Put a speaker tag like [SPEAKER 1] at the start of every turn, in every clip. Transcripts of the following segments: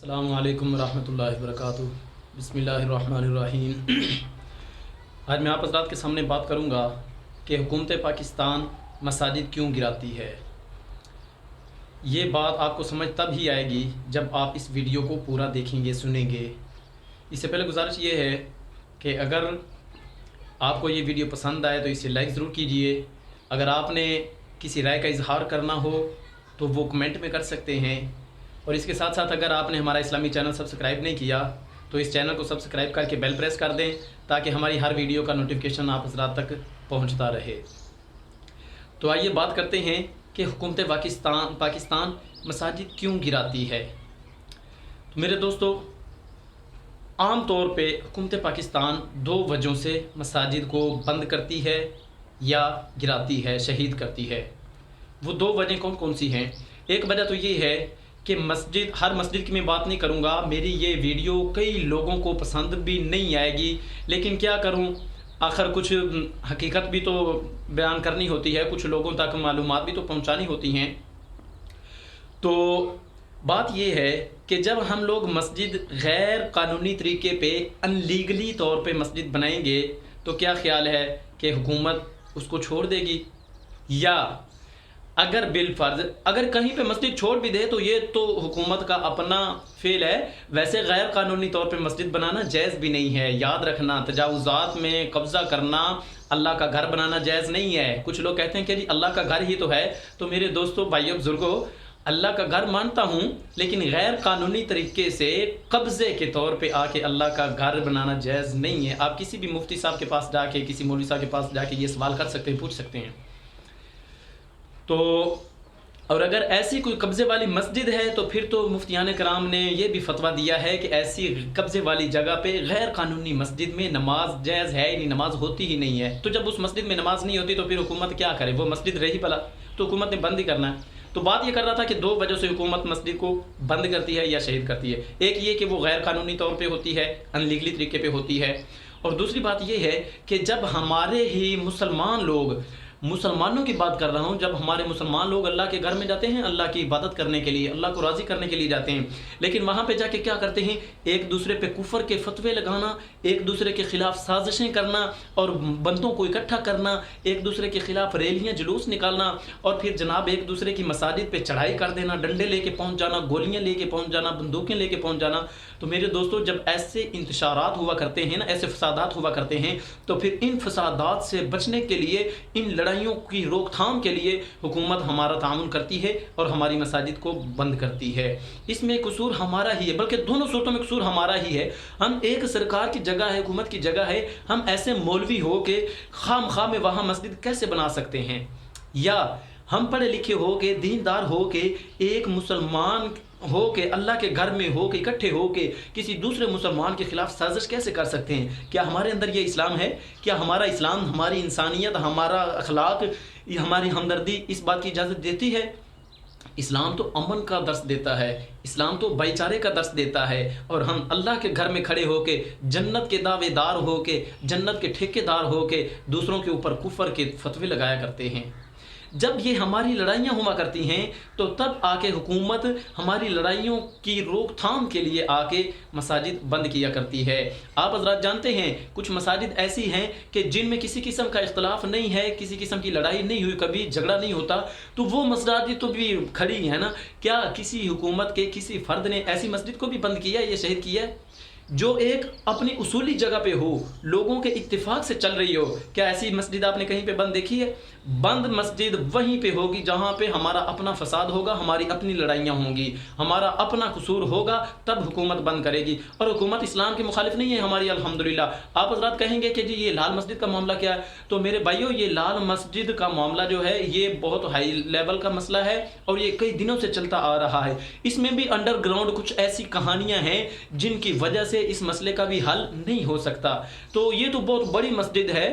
[SPEAKER 1] السلام علیکم ورحمۃ اللہ وبرکاتہ۔ بسم اللہ الرحمن الرحیم۔ آج میں آپ حضرات کے سامنے بات کروں گا کہ حکومت پاکستان مساجد کیوں گراتی ہے۔ یہ بات آپ کو سمجھ تب ہی آئے گی جب آپ اس ویڈیو کو پورا دیکھیں گے، سنیں گے۔ اس سے پہلے گزارش یہ ہے کہ اگر آپ کو یہ ویڈیو پسند آئے تو اسے لائک ضرور کیجئے۔ اگر آپ نے کسی رائے کا اظہار کرنا ہو تو وہ کمنٹ میں کر سکتے ہیں، اور اس کے ساتھ ساتھ اگر آپ نے ہمارا اسلامی چینل سبسکرائب نہیں کیا تو اس چینل کو سبسکرائب کر کے بیل پریس کر دیں تاکہ ہماری ہر ویڈیو کا نوٹیفیکیشن آپ حضرات تک پہنچتا رہے۔ تو آئیے بات کرتے ہیں کہ حکومت پاکستان مساجد کیوں گراتی ہے۔ تو میرے دوستو، عام طور پہ حکومت پاکستان دو وجہوں سے مساجد کو بند کرتی ہے یا گراتی ہے، شہید کرتی ہے۔ وہ دو وجہیں کون کون سی ہیں؟ ایک وجہ تو یہ ہے کہ ہر مسجد کی میں بات نہیں کروں گا، میری یہ ویڈیو کئی لوگوں کو پسند بھی نہیں آئے گی، لیکن کیا کروں، آخر کچھ حقیقت بھی تو بیان کرنی ہوتی ہے، کچھ لوگوں تک معلومات بھی تو پہنچانی ہوتی ہیں۔ تو بات یہ ہے کہ جب ہم لوگ مسجد غیر قانونی طریقے پہ انلیگلی طور پہ مسجد بنائیں گے تو کیا خیال ہے کہ حکومت اس کو چھوڑ دے گی؟ یا اگر بالفرض اگر کہیں پہ مسجد چھوڑ بھی دے تو یہ تو حکومت کا اپنا فعل ہے، ویسے غیر قانونی طور پہ مسجد بنانا جائز بھی نہیں ہے۔ یاد رکھنا، تجاوزات میں قبضہ کرنا، اللہ کا گھر بنانا جائز نہیں ہے۔ کچھ لوگ کہتے ہیں کہ جی اللہ کا گھر ہی تو ہے، تو میرے دوستو، بھائیو، بزرگوں، اللہ کا گھر مانتا ہوں، لیکن غیر قانونی طریقے سے قبضے کے طور پہ آ کے اللہ کا گھر بنانا جائز نہیں ہے۔ آپ کسی بھی مفتی صاحب کے پاس جا کے، کسی مولوی صاحب کے پاس جا کے یہ سوال کر سکتے ہیں، پوچھ سکتے ہیں۔ تو اور اگر ایسی کوئی قبضے والی مسجد ہے تو پھر تو مفتیان کرام نے یہ بھی فتویٰ دیا ہے کہ ایسی قبضے والی جگہ پہ غیر قانونی مسجد میں نماز جائز ہے ہی نہیں، نماز ہوتی ہی نہیں ہے۔ تو جب اس مسجد میں نماز نہیں ہوتی تو پھر حکومت کیا کرے؟ وہ مسجد رہی بھلا، تو حکومت نے بند ہی کرنا ہے۔ تو بات یہ کر رہا تھا کہ دو وجہ سے حکومت مسجد کو بند کرتی ہے یا شہید کرتی ہے۔ ایک یہ کہ وہ غیر قانونی طور پہ ہوتی ہے، انلیگلی طریقے پہ ہوتی ہے، اور دوسری بات یہ ہے کہ جب ہمارے ہی مسلمانوں کی بات کر رہا ہوں، جب ہمارے مسلمان لوگ اللہ کے گھر میں جاتے ہیں اللہ کی عبادت کرنے کے لیے، اللہ کو راضی کرنے کے لیے جاتے ہیں، لیکن وہاں پہ جا کے کیا کرتے ہیں؟ ایک دوسرے پہ کفر کے فتوے لگانا، ایک دوسرے کے خلاف سازشیں کرنا اور بندوں کو اکٹھا کرنا، ایک دوسرے کے خلاف ریلیاں جلوس نکالنا، اور پھر جناب ایک دوسرے کی مساجد پہ چڑھائی کر دینا، ڈنڈے لے کے پہنچ جانا، گولیاں لے کے پہنچ جانا، بندوقیں لے کے پہنچ جانا۔ تو میرے دوستو، جب ایسے انتشارات ہوا کرتے ہیں نا، ایسے فسادات ہوا کرتے ہیں، تو پھر ان فسادات سے بچنے کے لیے، ان لڑائیوں کی روک تھام کے لیے حکومت ہمارا تعاون کرتی ہے اور ہماری مساجد کو بند کرتی ہے۔ اس میں قصور ہمارا ہی ہے، بلکہ دونوں صورتوں میں قصور ہمارا ہی ہے۔ ہم ایک سرکار کی جگہ ہے، حکومت کی جگہ ہے، ہم ایسے مولوی ہو کے خام خواہ میں وہاں مسجد کیسے بنا سکتے ہیں؟ یا ہم پڑھے لکھے ہو کے، دیندار ہو کے، ایک مسلمان ہو کے، اللہ کے گھر میں ہو کے، اکٹھے ہو کے کسی دوسرے مسلمان کے خلاف سازش کیسے کر سکتے ہیں؟ کیا ہمارے اندر یہ اسلام ہے؟ کیا ہمارا اسلام، ہماری انسانیت، ہمارا اخلاق، ہماری ہمدردی اس بات کی اجازت دیتی ہے؟ اسلام تو امن کا درس دیتا ہے، اسلام تو بھائی چارے کا درس دیتا ہے، اور ہم اللہ کے گھر میں کھڑے ہو کے، جنت کے دعوے دار ہو کے، جنت کے ٹھیکے دار ہو کے دوسروں کے اوپر کفر کے فتوے لگایا کرتے ہیں۔ جب یہ ہماری لڑائیاں ہوا کرتی ہیں تو تب آ کے حکومت ہماری لڑائیوں کی روک تھام کے لیے آ کے مساجد بند کیا کرتی ہے۔ آپ حضرات جانتے ہیں کچھ مساجد ایسی ہیں کہ جن میں کسی قسم کا اختلاف نہیں ہے، کسی قسم کی لڑائی نہیں ہوئی، کبھی جھگڑا نہیں ہوتا، تو وہ مساجد تو بھی کھڑی ہے نا۔ کیا کسی حکومت کے کسی فرد نے ایسی مسجد کو بھی بند کیا ہے یا شہید کیا ہے؟ جو ایک اپنی اصولی جگہ پہ ہو، لوگوں کے اتفاق سے چل رہی ہو، کیا ایسی مسجد آپ نے کہیں پہ بند دیکھی ہے؟ بند مسجد وہیں پہ ہوگی جہاں پہ ہمارا اپنا فساد ہوگا، ہماری اپنی لڑائیاں ہوں گی، ہمارا اپنا قصور ہوگا، تب حکومت بند کرے گی۔ اور حکومت اسلام کے مخالف نہیں ہے ہماری، الحمدللہ۔ آپ حضرات کہیں گے کہ جی یہ لال مسجد کا معاملہ کیا ہے؟ تو میرے بھائیو، یہ لال مسجد کا معاملہ جو ہے یہ بہت ہائی لیول کا مسئلہ ہے اور یہ کئی دنوں سے چلتا آ رہا ہے۔ اس میں بھی انڈر گراؤنڈ کچھ ایسی کہانیاں ہیں جن کی وجہ سے اس مسئلے کا بھی حل نہیں ہو سکتا۔ تو یہ تو بہت بڑی مسجد ہے،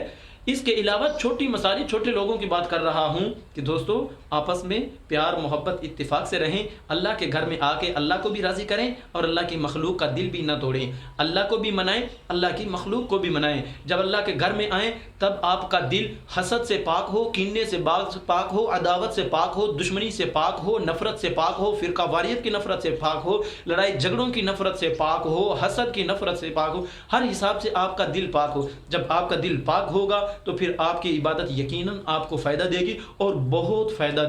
[SPEAKER 1] اس کے علاوہ چھوٹی مساجد، چھوٹے لوگوں کی بات کر رہا ہوں کہ دوستو آپس میں پیار محبت اتفاق سے رہیں، اللہ کے گھر میں آ کے اللہ کو بھی راضی کریں اور اللہ کی مخلوق کا دل بھی نہ توڑیں، اللہ کو بھی منائیں، اللہ کی مخلوق کو بھی منائیں۔ جب اللہ کے گھر میں آئیں تب آپ کا دل حسد سے پاک ہو، کینے سے پاک ہو، عداوت سے پاک ہو، دشمنی سے پاک ہو، نفرت سے پاک ہو، فرقہ واریت کی نفرت سے پاک ہو، لڑائی جھگڑوں کی نفرت سے پاک ہو، حسد کی نفرت سے پاک ہو، ہر حساب سے آپ کا دل پاک ہو۔ جب آپ کا دل پاک ہوگا تو پھر آپ کی عبادت یقیناً آپ کو فائدہ دے گی اور بہت فائدہ